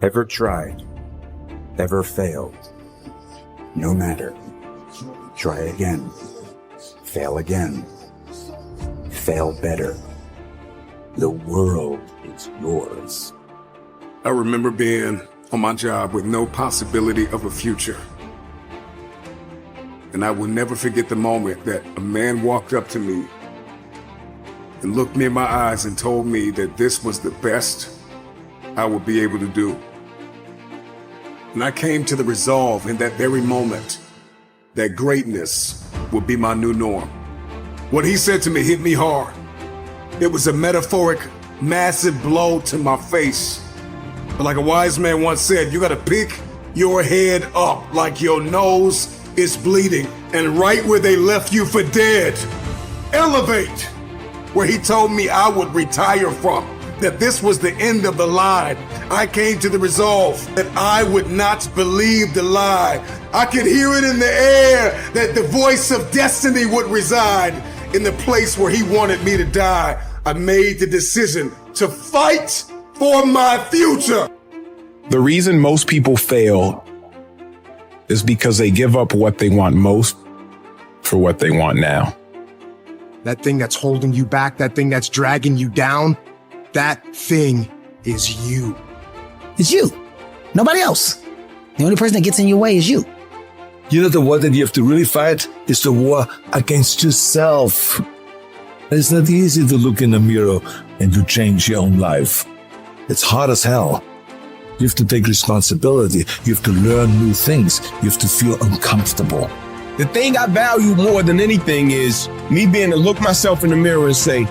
Ever tried? Ever failed? No matter. Try again. Fail again. Fail better. The world is yours. I remember being on my job with no possibility of a future. And I will never forget the moment that a man walked up to me and looked me in my eyes and told me that this was the best I would be able to do. And I came to the resolve in that very moment that greatness would be my new norm. What he said to me hit me hard. It was a metaphoric, massive blow to my face. But like a wise man once said, you gotta pick your head up like your nose is bleeding, and right where they left you for dead, elevate. Where he told me I would retire from, that this was the end of the line. I came to the resolve that I would not believe the lie. I could hear it in the air that the voice of destiny would reside in the place where he wanted me to die. I made the decision to fight for my future. The reason most people fail is because they give up what they want most for what they want now. That thing that's holding you back, that thing that's dragging you down, that thing is you. It's you. Nobody else. The only person that gets in your way is you. You know, the war that you have to really fight is the war against yourself. It's not easy to look in the mirror and to change your own life. It's hard as hell. You have to take responsibility. You have to learn new things. You have to feel uncomfortable. The thing I value more than anything is me being able to look myself in the mirror and say,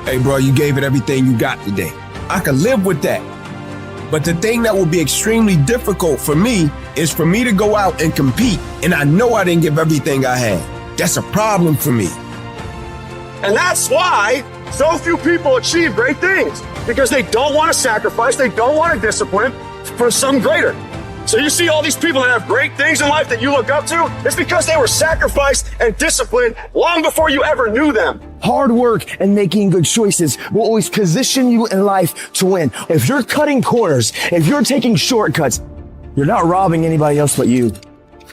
hey, bro, you gave it everything you got today. I can live with that. But the thing that will be extremely difficult for me is for me to go out and compete, and I know I didn't give everything I had. That's a problem for me. And that's why so few people achieve great things, because they don't want to sacrifice, they don't want to discipline for some greater. So you see all these people that have great things in life that you look up to, it's because they were sacrificed and disciplined long before you ever knew them. Hard work and making good choices will always position you in life to win. If you're cutting corners, if you're taking shortcuts, you're not robbing anybody else but you.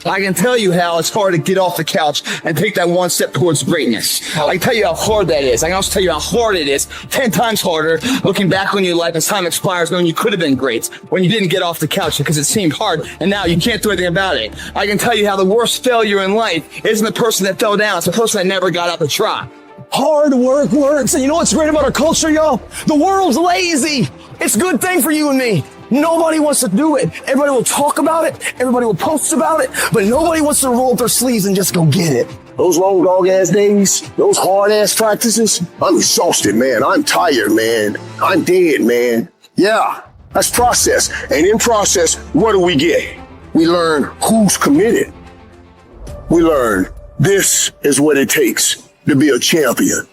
I can tell you how it's hard to get off the couch and take that one step towards greatness. I can tell you how hard that is. I can also tell you how hard it is, 10 times harder, looking back on your life as time expires, knowing you could have been great, when you didn't get off the couch because it seemed hard, and now you can't do anything about it. I can tell you how the worst failure in life isn't the person that fell down, it's the person that never got up to try. Hard work works. And you know what's great about our culture, y'all? The world's lazy. It's a good thing for you and me. Nobody wants to do it. Everybody will talk about it. Everybody will post about it. But nobody wants to roll up their sleeves and just go get it. Those long dog-ass days, those hard-ass practices, I'm exhausted, man. I'm tired, man. I'm dead, man. Yeah, that's process. And in process, what do we get? We learn who's committed. We learn this is what it takes to be a champion.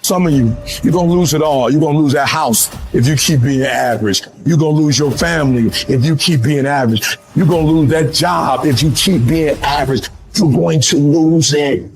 Some of you, you're going to lose it all. You're going to lose that house if you keep being average. You're going to lose your family if you keep being average. You're going to lose that job if you keep being average. You're going to lose it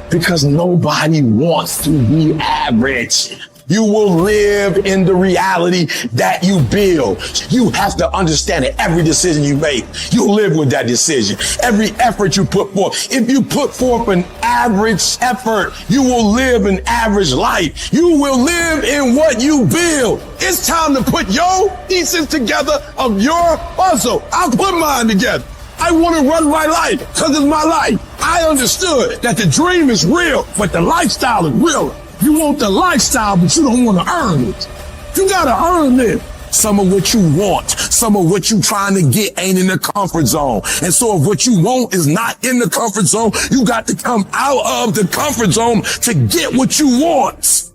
because nobody wants to be average. You will live in the reality that you build. You have to understand that every decision you make, you live with that decision. Every effort you put forth. If you put forth an average effort, you will live an average life. You will live in what you build. It's time to put your pieces together of your puzzle. I'll put mine together. I want to run my life because it's my life. I understood that the dream is real, but the lifestyle is real. You want the lifestyle, but you don't want to earn it. You got to earn it. Some of what you want, some of what you trying to get ain't in the comfort zone. And so if what you want is not in the comfort zone, you got to come out of the comfort zone to get what you want.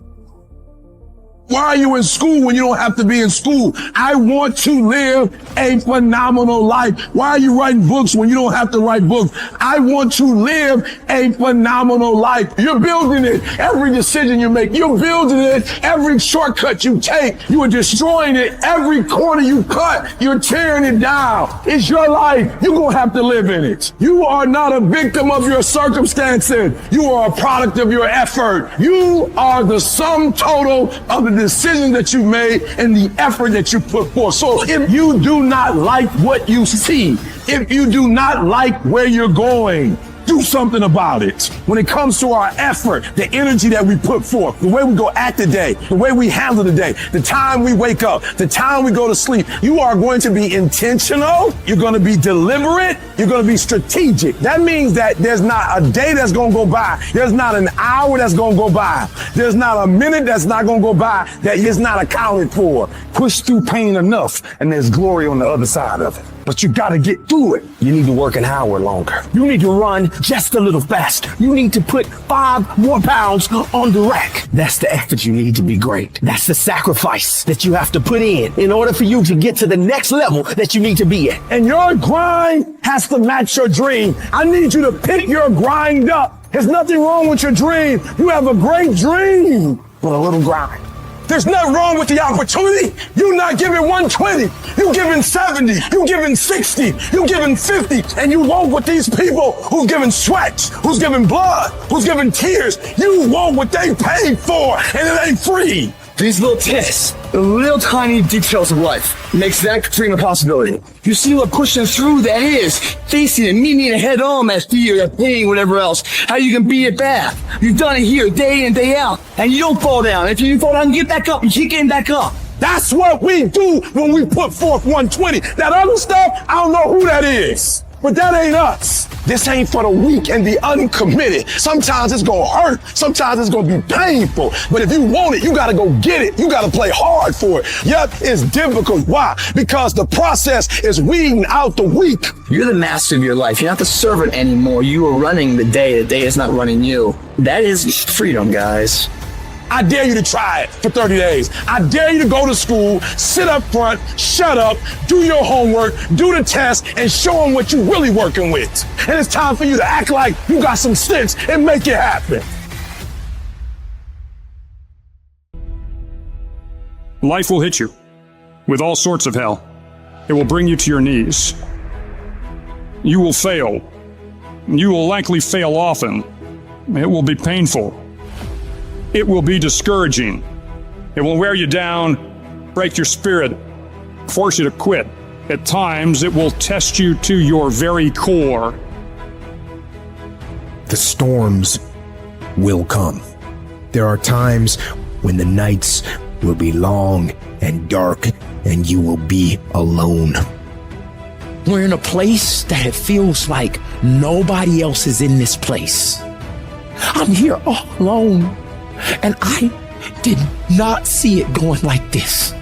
Why are you in school when you don't have to be in school? I want to live a phenomenal life. Why are you writing books when you don't have to write books? I want to live a phenomenal life. You're building it. Every decision you make, you're building it. Every shortcut you take, you are destroying it. Every corner you cut, you're tearing it down. It's your life. You're going to have to live in it. You are not a victim of your circumstances. You are a product of your effort. You are the sum total of the decision that you made and the effort that you put forth. So if you do not like what you see, if you do not like where you're going, do something about it. When it comes to our effort, the energy that we put forth, the way we go at the day, the way we handle the day, the time we wake up, the time we go to sleep, you are going to be intentional. You're going to be deliberate. You're going to be strategic. That means that there's not a day that's going to go by. There's not an hour that's going to go by. There's not a minute that's not going to go by that is not accounted for. Push through pain enough and there's glory on the other side of it. But you got to get through it. You need to work an hour longer. You need to run just a little faster. You need to put 5 more pounds on the rack. That's the effort you need to be great. That's the sacrifice that you have to put in order for you to get to the next level that you need to be at. And your grind has to match your dream. I need you to pick your grind up. There's nothing wrong with your dream. You have a great dream, but a little grind. There's nothing wrong with the opportunity. You're not giving 120. You're giving 70. You're giving 60. You're giving 50. And you walk with these people who's giving sweat, who's giving blood, who's giving tears. You want what they paid for, and it ain't free. These little tests, the little tiny details of life, makes that dream a possibility. You see what pushing through that is, facing it, meeting it head on, that fear, that pain, whatever else, how you can beat it back. You've done it here day in, day out, and you don't fall down. If you fall down, get back up, you keep getting back up. That's what we do when we put forth 120. That other stuff, I don't know who that is. But that ain't us. This ain't for the weak and the uncommitted. Sometimes it's gonna hurt. Sometimes it's gonna be painful. But if you want it, you gotta go get it. You gotta play hard for it. Yep, it's difficult. Why? Because the process is weeding out the weak. You're the master of your life. You're not the servant anymore. You are running the day. The day is not running you. That is freedom, guys. I dare you to try it for 30 days. I dare you to go to school, sit up front, shut up, do your homework, do the test, and show them what you're really working with. And it's time for you to act like you got some sense and make it happen. Life will hit you with all sorts of hell. It will bring you to your knees. You will fail. You will likely fail often. It will be painful. It will be discouraging. It will wear you down, break your spirit, force you to quit. At times, it will test you to your very core. The storms will come. There are times when the nights will be long and dark and you will be alone. We're in a place that it feels like nobody else is in this place. I'm here all alone. And I did not see it going like this.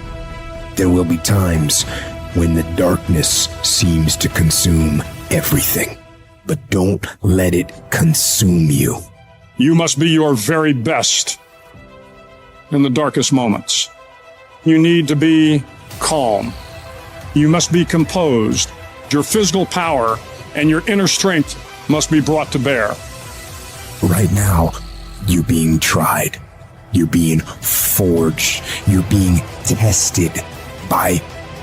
There will be times when the darkness seems to consume everything, but don't let it consume you. You must be your very best in the darkest moments. You need to be calm. You must be composed. Your physical power and your inner strength must be brought to bear. Right now, you're being tried. You're being forged. You're being tested by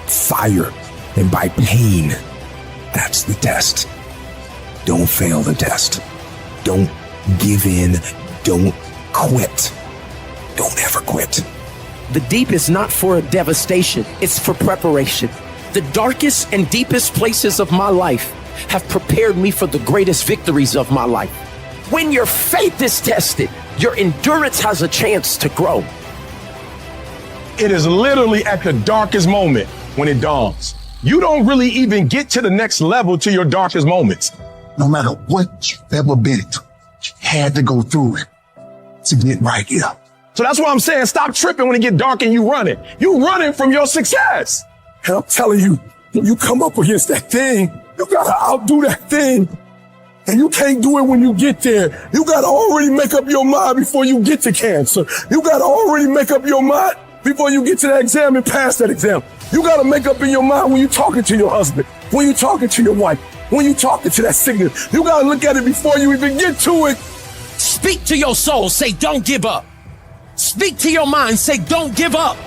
fire and by pain. That's the test. Don't fail the test. Don't give in. Don't quit. Don't ever quit. The deep is not for a devastation. It's for preparation. The darkest and deepest places of my life have prepared me for the greatest victories of my life. When your faith is tested, your endurance has a chance to grow. It is literally at the darkest moment when it dawns. You don't really even get to the next level to your darkest moments. No matter what you've ever been through, you had to go through it to get right here. So that's why I'm saying stop tripping when it get dark and you running. You running from your success. And I'm telling you, when you come up against that thing, you gotta outdo that thing. And you can't do it when you get there. You gotta already make up your mind before you get to cancer. You gotta already make up your mind before you get to that exam and pass that exam. You gotta make up in your mind when you're talking to your husband, when you're talking to your wife, when you're talking to that sickness. You gotta look at it before you even get to it. Speak to your soul. Say, don't give up. Speak to your mind. Say, don't give up.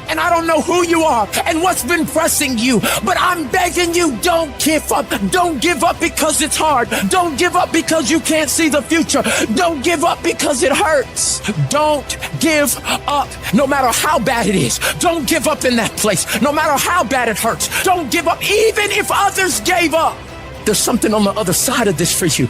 And I don't know who you are and what's been pressing you, but I'm begging you, don't give up. Don't give up because it's hard. Don't give up because you can't see the future. Don't give up because it hurts. Don't give up no matter how bad it is. Don't give up in that place no matter how bad it hurts. Don't give up even if others gave up. There's something on the other side of this for you.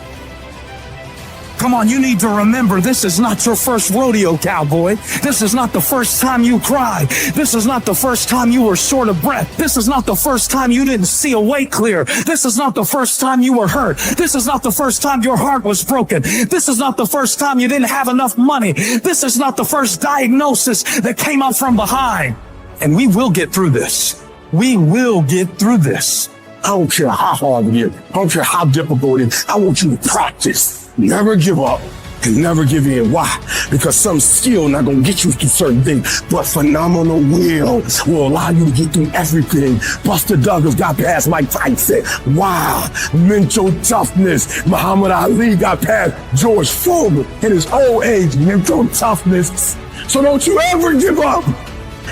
Come on, you need to remember, this is not your first rodeo, cowboy. This is not the first time you cried. This is not the first time you were short of breath. This is not the first time you didn't see a way clear. This is not the first time you were hurt. This is not the first time your heart was broken. This is not the first time you didn't have enough money. This is not the first diagnosis that came up from behind. And we will get through this. We will get through this. I don't care how hard it is. I don't care how difficult it is. I want you to practice. Never give up and never give in. Why? Because some skill not going to get you through certain things, but phenomenal will allow you to get through everything. Buster Douglas got past Mike Tyson. Wow. Mental toughness. Muhammad Ali got past George Foreman in his old age. Mental toughness. So don't you ever give up.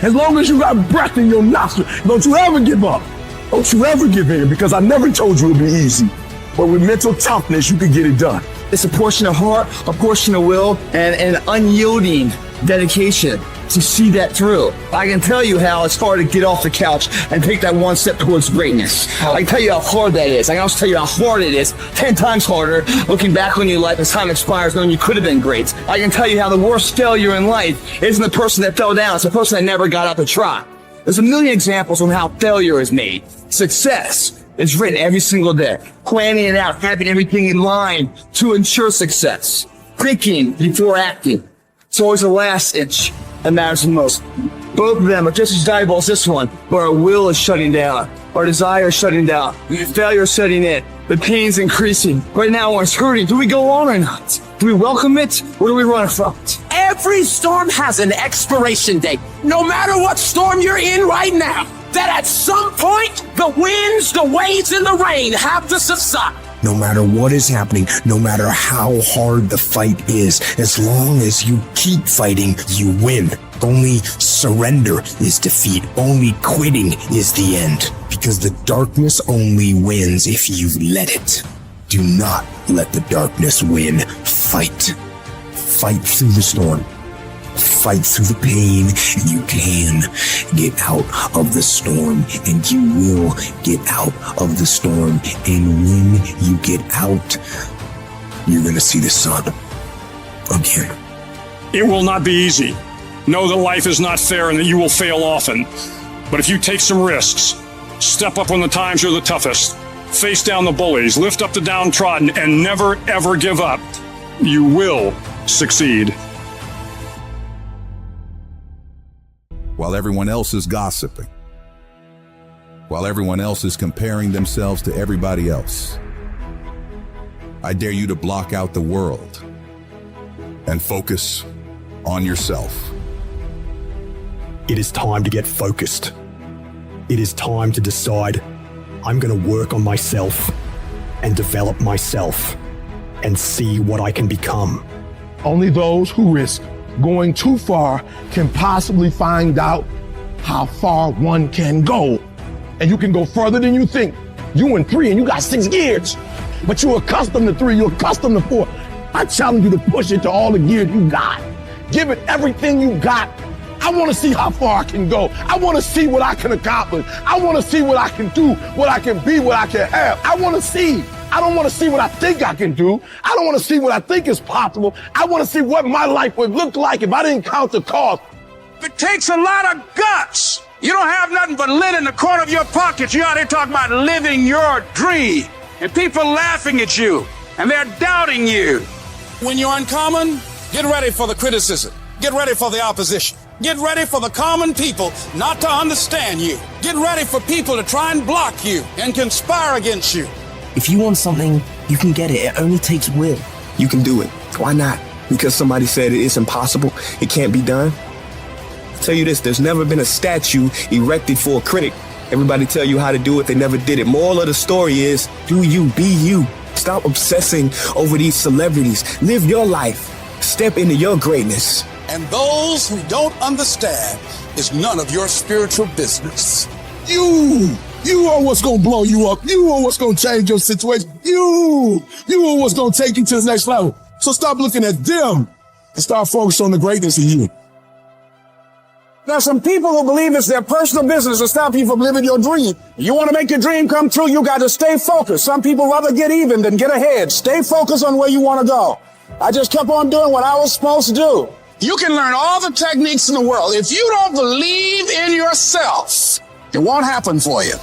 As long as you got breath in your nostril, don't you ever give up. Don't you ever give in, because I never told you it would be easy. But with mental toughness, you can get it done. It's a portion of heart, a portion of will, and an unyielding dedication to see that through. I can tell you how it's hard to get off the couch and take that one step towards greatness. I can tell you how hard that is. I can also tell you how hard it is, 10 times harder, looking back on your life as time expires, knowing you could have been great. I can tell you how the worst failure in life isn't the person that fell down, it's the person that never got up to try. There's a million examples on how failure is made. Success is written every single day. Planning it out, having everything in line to ensure success. Thinking before acting. It's always the last inch that matters the most. Both of them are just as valuable as this one, where our will is shutting down, our desire is shutting down, failure is shutting in, the pain's increasing. Right now, when it's hurting, do we go on or not? Do we welcome it, or do we run from it? Every storm has an expiration date. No matter what storm you're in right now, that at some point, the winds, the waves, and the rain have to subside. No matter what is happening, no matter how hard the fight is, as long as you keep fighting, you win. Only surrender is defeat. Only quitting is the end. Because the darkness only wins if you let it. Do not let the darkness win. Fight. Fight through the storm. Fight through the pain. You can get out of the storm, and you will get out of the storm. And when you get out, you're going to see the sun again. It will not be easy. Know that life is not fair and that you will fail often. But if you take some risks, step up when the times are the toughest, face down the bullies, lift up the downtrodden, and never ever give up, you will succeed. While everyone else is gossiping, while everyone else is comparing themselves to everybody else, I dare you to block out the world and focus on yourself. It is time to get focused. It is time to decide I'm going to work on myself and develop myself and see what I can become. Only those who risk going too far can possibly find out how far one can go. And you can go further than you think. You in 3 and you got 6 gears, but you're accustomed to 3, you're accustomed to 4. I challenge you to push it to all the gears you got. Give it everything you got. I want to see how far I can go. I want to see what I can accomplish. I want to see what I can do, what I can be, what I can have. I want to see. I don't want to see what I think I can do. I don't want to see what I think is possible. I want to see what my life would look like if I didn't count the cost. It takes a lot of guts. You don't have nothing but lint in the corner of your pocket. You're out here talking about living your dream. And people laughing at you. And they're doubting you. When you're uncommon, get ready for the criticism. Get ready for the opposition. Get ready for the common people not to understand you. Get ready for people to try and block you and conspire against you. If you want something, you can get it. It only takes will. You can do it. Why not? Because somebody said it's impossible, it can't be done? I'll tell you this, there's never been a statue erected for a critic. Everybody tell you how to do it, they never did it. Moral of the story is, do you, be you. Stop obsessing over these celebrities. Live your life. Step into your greatness. And those who don't understand is none of your spiritual business. You are what's gonna blow you up. You are what's gonna change your situation. You are what's gonna take you to the next level. So stop looking at them and start focusing on the greatness in you. There are some people who believe it's their personal business to stop you from living your dream. You want to make your dream come true, you got to stay focused. Some people rather get even than get ahead. Stay focused on where you want to go. I just kept on doing what I was supposed to do. You can learn all the techniques in the world. If you don't believe in yourself, it won't happen for you.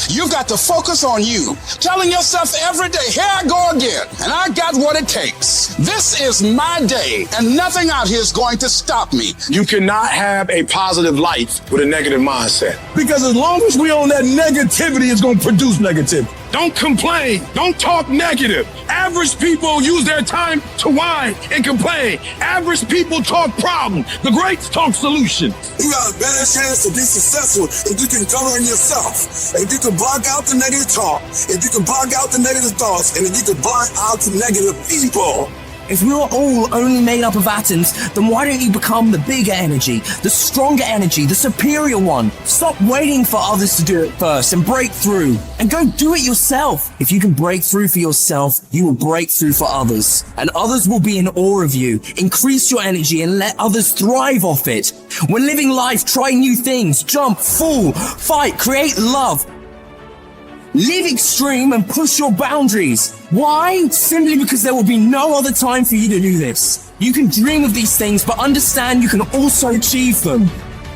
You've got to focus on you, telling yourself every day, here I go again, and I got what it takes. This is my day, and nothing out here is going to stop me. You cannot have a positive life with a negative mindset. Because as long as we on that negativity, it's going to produce negativity. Don't complain. Don't talk negative. Average people use their time to whine and complain. Average people talk problem. The greats talk solutions. You got a better chance to be successful if you can govern yourself. If you can block out the negative talk, if you can block out the negative thoughts, and if you can block out the negative people. If we're all only made up of atoms, then why don't you become the bigger energy, the stronger energy, the superior one? Stop waiting for others to do it first and break through. And go do it yourself. If you can break through for yourself, you will break through for others. And others will be in awe of you. Increase your energy and let others thrive off it. When living life, try new things. Jump, fall, fight, create love. Live extreme and push your boundaries. Why? Simply because there will be no other time for you to do this. You can dream of these things, but understand you can also achieve them.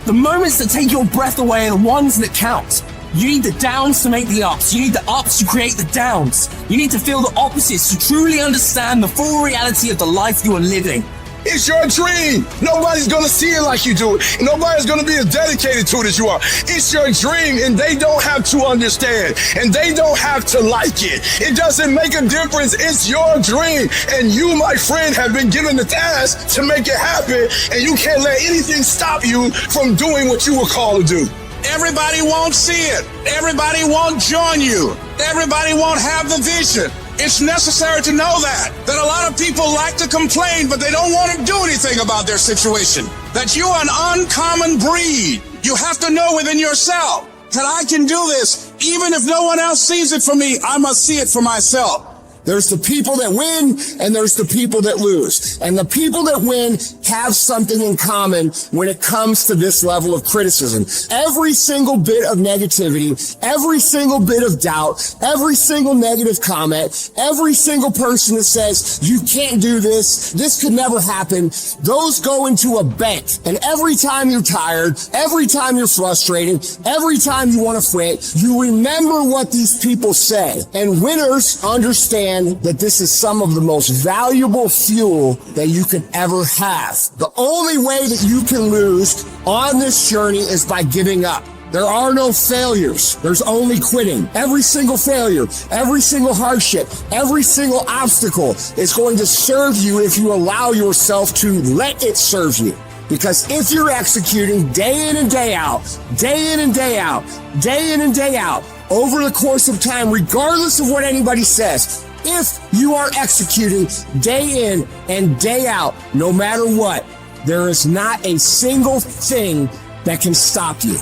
The moments that take your breath away are the ones that count. You need the downs to make the ups. You need the ups to create the downs. You need to feel the opposites to truly understand the full reality of the life you are living. It's your dream. Nobody's gonna see it like you do it. Nobody's gonna be as dedicated to it as you are. It's your dream, and they don't have to understand, and they don't have to like it. It doesn't make a difference. It's your dream, and you, my friend, have been given the task to make it happen, and you can't let anything stop you from doing what you were called to do. Everybody won't see it. Everybody won't join you. Everybody won't have the vision. It's necessary to know that a lot of people like to complain, but they don't want to do anything about their situation. That you are an uncommon breed. You have to know within yourself that I can do this. Even if no one else sees it for me, I must see it for myself. There's the people that win, and there's the people that lose. And the people that win have something in common when it comes to this level of criticism. Every single bit of negativity, every single bit of doubt, every single negative comment, every single person that says, you can't do this, this could never happen, those go into a bank. And every time you're tired, every time you're frustrated, every time you want to quit, you remember what these people say. And winners understand that this is some of the most valuable fuel that you can ever have. The only way that you can lose on this journey is by giving up. There are no failures. There's only quitting. Every single failure, every single hardship, every single obstacle is going to serve you if you allow yourself to let it serve you. Because if you're executing day in and day out, day in and day out, day in and day out, over the course of time, regardless of what anybody says, if you are executing day in and day out, no matter what, there is not a single thing that can stop you.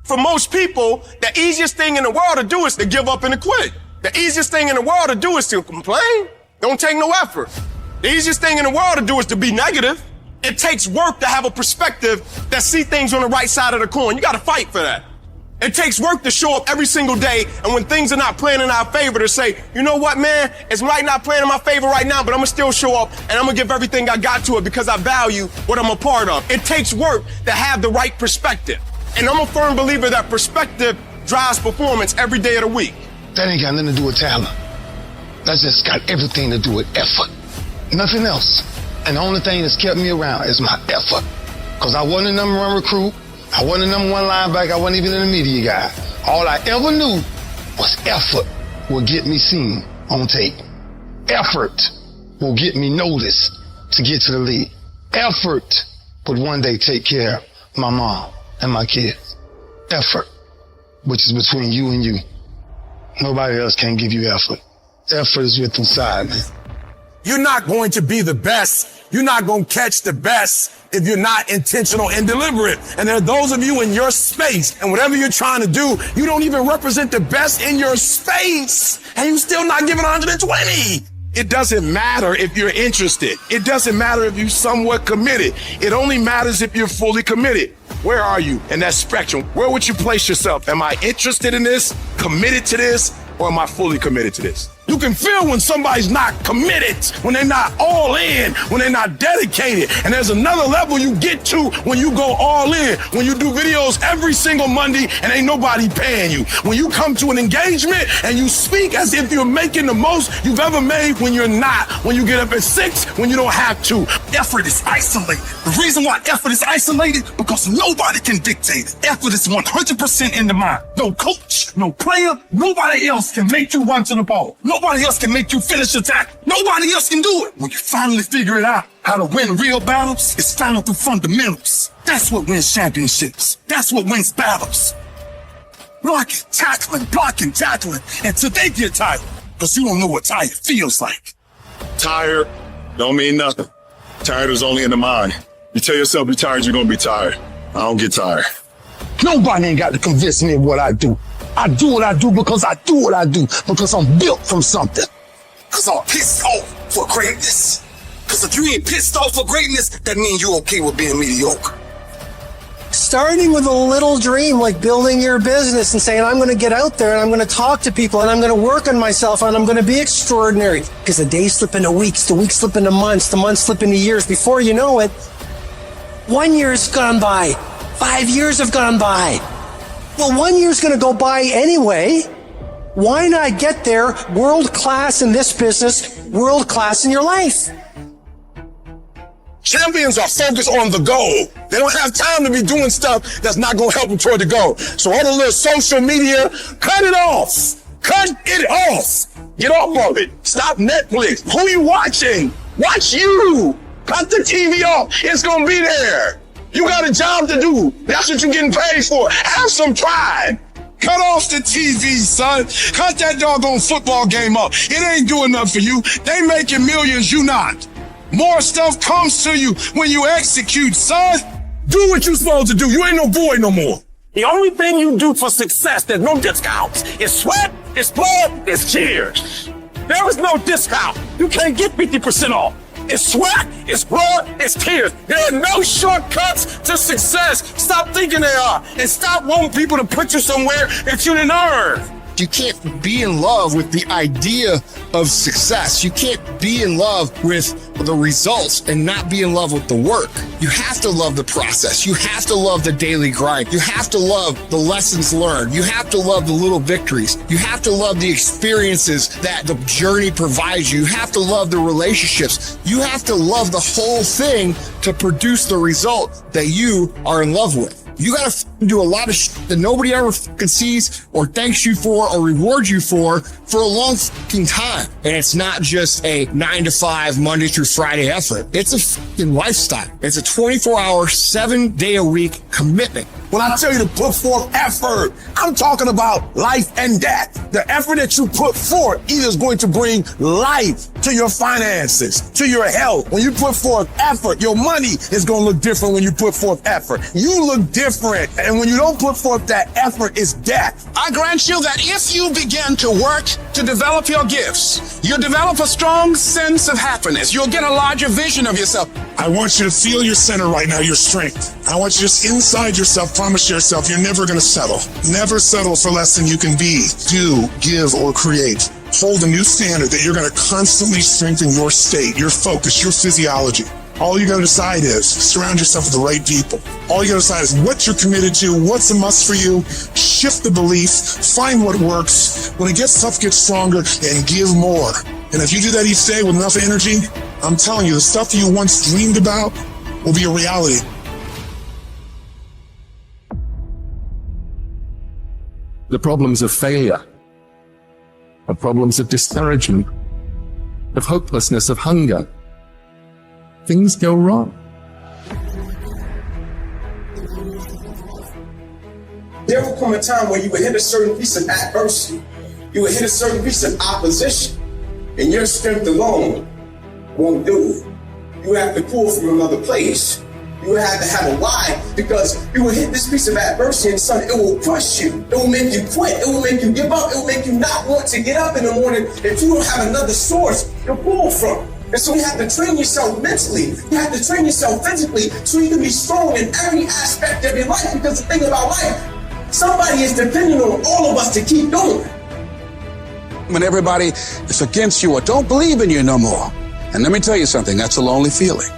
For most people, the easiest thing in the world to do is to give up and to quit. The easiest thing in the world to do is to complain. Don't take no effort. The easiest thing in the world to do is to be negative. It takes work to have a perspective that see things on the right side of the coin. You got to fight for that. It takes work to show up every single day, and when things are not playing in our favor, to say, you know what, man, it's right not playing in my favor right now, but I'm gonna still show up, and I'm gonna give everything I got to it because I value what I'm a part of. It takes work to have the right perspective, and I'm a firm believer that perspective drives performance every day of the week. That ain't got nothing to do with talent. That's just got everything to do with effort. Nothing else. And the only thing that's kept me around is my effort. Because I wasn't the number one recruit. I wasn't the number one linebacker. I wasn't even in the media guy. All I ever knew was effort will get me seen on tape. Effort will get me noticed to get to the league. Effort would one day take care of my mom and my kids. Effort, which is between you and you. Nobody else can give you effort. Effort is with inside, man. You're not going to be the best. You're not going to catch the best if you're not intentional and deliberate. And there are those of you in your space, and whatever you're trying to do, you don't even represent the best in your space, and you're still not giving 120. It doesn't matter if you're interested. It doesn't matter if you're somewhat committed. It only matters if you're fully committed. Where are you in that spectrum? Where would you place yourself? Am I interested in this, committed to this, or am I fully committed to this? You can feel when somebody's not committed, when they're not all in, when they're not dedicated. And there's another level you get to when you go all in, when you do videos every single Monday and ain't nobody paying you. When you come to an engagement and you speak as if you're making the most you've ever made when you're not. When you get up at 6, when you don't have to. Effort is isolated. The reason why effort is isolated, because nobody can dictate it. Effort is 100% in the mind. No coach, no player, nobody else can make you run to the ball. Nobody else can make you finish the tackle. Nobody else can do it. When you finally figure it out, how to win real battles, it's found through fundamentals. That's what wins championships. That's what wins battles. Blocking, tackling, and today get tired, because you don't know what tired feels like. Tired don't mean nothing. Tired is only in the mind. You tell yourself you're tired, you're gonna be tired. I don't get tired. Nobody ain't got to convince me of what I do. I do what I do because I do what I do, because I'm built from something. Because I'm pissed off for greatness. Because if you ain't pissed off for greatness, that means you're okay with being mediocre. Starting with a little dream, like building your business and saying, I'm going to get out there and I'm going to talk to people and I'm going to work on myself and I'm going to be extraordinary. Because the days slip into weeks, the weeks slip into months, the months slip into years. Before you know it, 1 year's gone by. 5 years have gone by. Well, 1 year's going to go by anyway. Why not get there world class in this business, world class in your life? Champions are focused on the goal. They don't have time to be doing stuff that's not going to help them toward the goal. So all the little social media, cut it off. Cut it off. Get off of it. Stop Netflix. Who you watching? Watch you. Cut the TV off. It's going to be there. You got a job to do. That's what you're getting paid for. Have some pride. Cut off the TV, son. Cut that doggone football game up. It ain't doing nothing for you. They making millions, you not. More stuff comes to you when you execute, son. Do what you're supposed to do. You ain't no boy no more. The only thing you do for success, there's no discounts. It's sweat, it's blood, it's tears. There is no discount. You can't get 50% off. It's sweat, it's blood, it's tears. There are no shortcuts to success. Stop thinking there are. And stop wanting people to put you somewhere that you didn't earn. You can't be in love with the idea of success. You can't be in love with the results and not be in love with the work. You have to love the process. You have to love the daily grind. You have to love the lessons learned. You have to love the little victories. You have to love the experiences that the journey provides you. You have to love the relationships. You have to love the whole thing to produce the result that you are in love with. You gotta do a lot of shit that nobody ever sees or thanks you for or rewards you for a long time. And it's not just a 9 to 5 Monday through Friday effort. It's a lifestyle. It's a 24-hour, 7-day-a-week commitment. When I tell you to put forth effort, I'm talking about life and death. The effort that you put forth either is going to bring life to your finances, to your health. When you put forth effort, your money is going to look different when you put forth effort. You look different. And when you don't put forth that effort, it's death. I grant you that if you begin to work to develop your gifts, you'll develop a strong sense of happiness. You'll get a larger vision of yourself. I want you to feel your center right now, your strength. I want you to just inside yourself, promise yourself you're never going to settle. Never settle for less than you can be, do, give, or create. Hold a new standard that you're going to constantly strengthen your state, your focus, your physiology. All you got to decide is surround yourself with the right people. All you got to decide is what you're committed to, what's a must for you. Shift the belief, find what works. When it gets tough, get stronger and give more. And if you do that each day with enough energy, I'm telling you, the stuff you once dreamed about will be a reality. The problems of failure, the problems of discouragement, of hopelessness, of hunger. Things go wrong. There will come a time where you will hit a certain piece of adversity. You will hit a certain piece of opposition. And your strength alone won't do it. You have to pull from another place. You have to have a why, because you will hit this piece of adversity and son, it will crush you. It will make you quit. It will make you give up. It will make you not want to get up in the morning if you don't have another source to pull from. And so you have to train yourself mentally. You have to train yourself physically so you can be strong in every aspect of your life. Because the thing about life, somebody is depending on all of us to keep going. When everybody is against you or don't believe in you no more. And let me tell you something, that's a lonely feeling.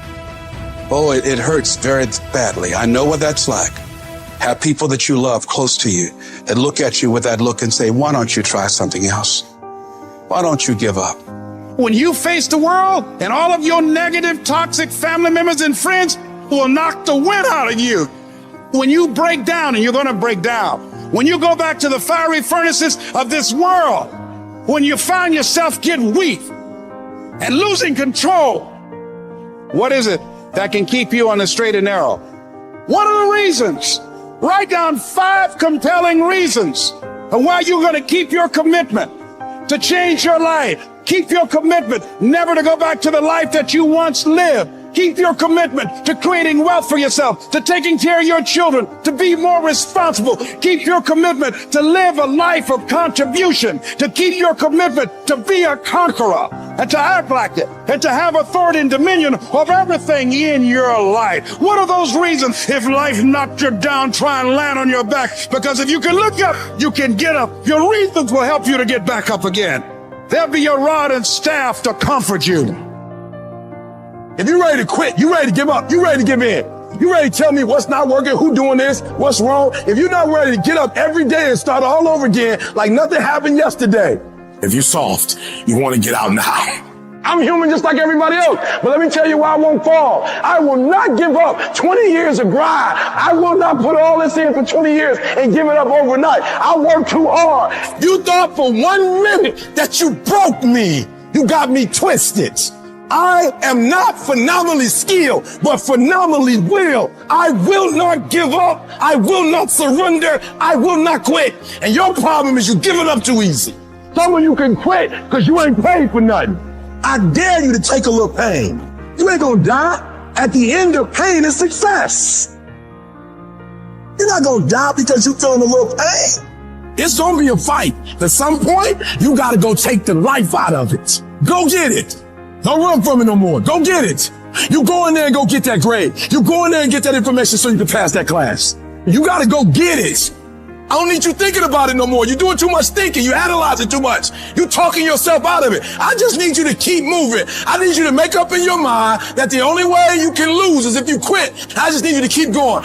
Oh, it hurts very badly. I know what that's like. Have people that you love close to you that look at you with that look and say, why don't you try something else? Why don't you give up? When you face the world and all of your negative, toxic family members and friends will knock the wind out of you. When you break down, and you're going to break down, when you go back to the fiery furnaces of this world, when you find yourself getting weak and losing control, what is it that can keep you on the straight and narrow? What are the reasons? Write down 5 compelling reasons of why you're going to keep your commitment to change your life. Keep your commitment never to go back to the life that you once lived. Keep your commitment to creating wealth for yourself, to taking care of your children, to be more responsible. Keep your commitment to live a life of contribution, to keep your commitment to be a conqueror and to act like it and to have authority and dominion of everything in your life. What are those reasons? If life knocked you down, try and land on your back, because if you can look up, you can get up. Your reasons will help you to get back up again. They'll be your rod and staff to comfort you. If you're ready to quit, you ready to give up, you ready to give in, you ready to tell me what's not working, who doing this, what's wrong, if you're not ready to get up every day and start all over again like nothing happened yesterday, if you're soft, you want to get out now. I'm human just like everybody else, but let me tell you why I won't fall. I will not give up 20 years of grind. I will not put all this in for 20 years and give it up overnight. I work too hard. You thought for 1 minute that you broke me. You got me twisted. I am not phenomenally skilled, but phenomenally willed. I will not give up. I will not surrender. I will not quit. And your problem is you give it up too easy. Some of you can quit because you ain't paid for nothing. I dare you to take a little pain. You ain't gonna die. At the end of pain is success. You're not gonna die because you're feeling a little pain. It's gonna be a fight. At some point, you gotta go take the life out of it. Go get it. Don't run from it no more. Go get it. You go in there and go get that grade. You go in there and get that information so you can pass that class. You gotta go get it. I don't need you thinking about it no more. You're doing too much thinking. You analyzing too much. You talking yourself out of it. I just need you to keep moving. I need you to make up in your mind that the only way you can lose is if you quit. I just need you to keep going.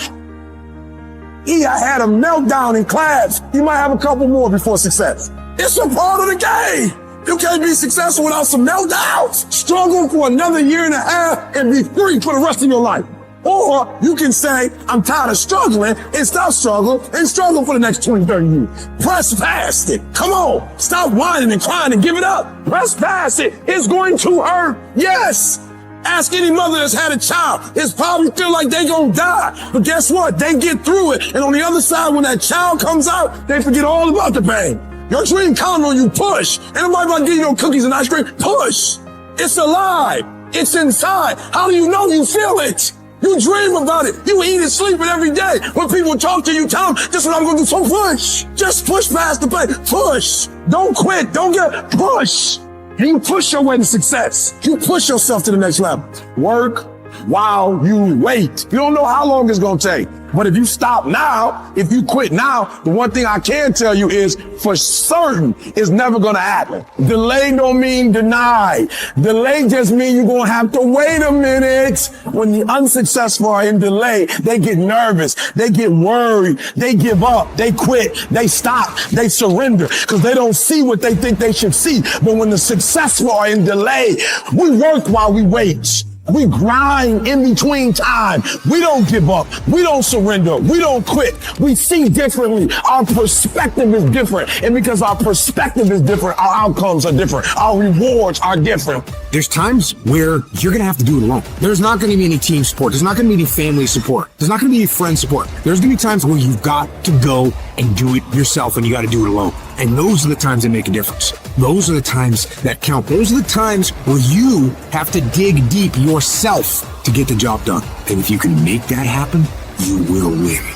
I had a meltdown in class. You might have a couple more before success. It's a part of the game. You can't be successful without some meltdowns. Struggle for another year and a half and be free for the rest of your life. Or you can say, I'm tired of struggling and stop struggling and struggle for the next 20, 30 years. Press past it. Come on. Stop whining and crying and give it up. Press past it. It's going to hurt. Yes. Ask any mother that's had a child. It's probably feel like they gonna die. But guess what? They get through it. And on the other side, when that child comes out, they forget all about the pain. Your dream counting on you. Push. Ain't nobody about to give you no cookies and ice cream. Push. It's alive. It's inside. How do you know you feel it? You dream about it. You eat and sleep it every day. When people talk to you, tell them, this is what I'm going to do. So push. Just push past the pain. Push. Don't quit. Don't get, push. And you push your way to success. You push yourself to the next level. Work while you wait. You don't know how long it's going to take. But if you stop now, if you quit now, the one thing I can tell you is for certain it's never going to happen. Delay don't mean deny. Delay just means you're going to have to wait a minute. When the unsuccessful are in delay, they get nervous. They get worried. They give up. They quit. They stop. They surrender because they don't see what they think they should see. But when the successful are in delay, we work while we wait. We grind in between time. We don't give up. We don't surrender. We don't quit. We see differently. Our perspective is different. And because our perspective is different, our outcomes are different. Our rewards are different. There's times where you're going to have to do it alone. There's not going to be any team support. There's not going to be any family support. There's not going to be any friend support. There's going to be times where you've got to go and do it yourself and you got to do it alone. And those are the times that make a difference. Those are the times that count. Those are the times where you have to dig deep yourself to get the job done. And if you can make that happen, you will win.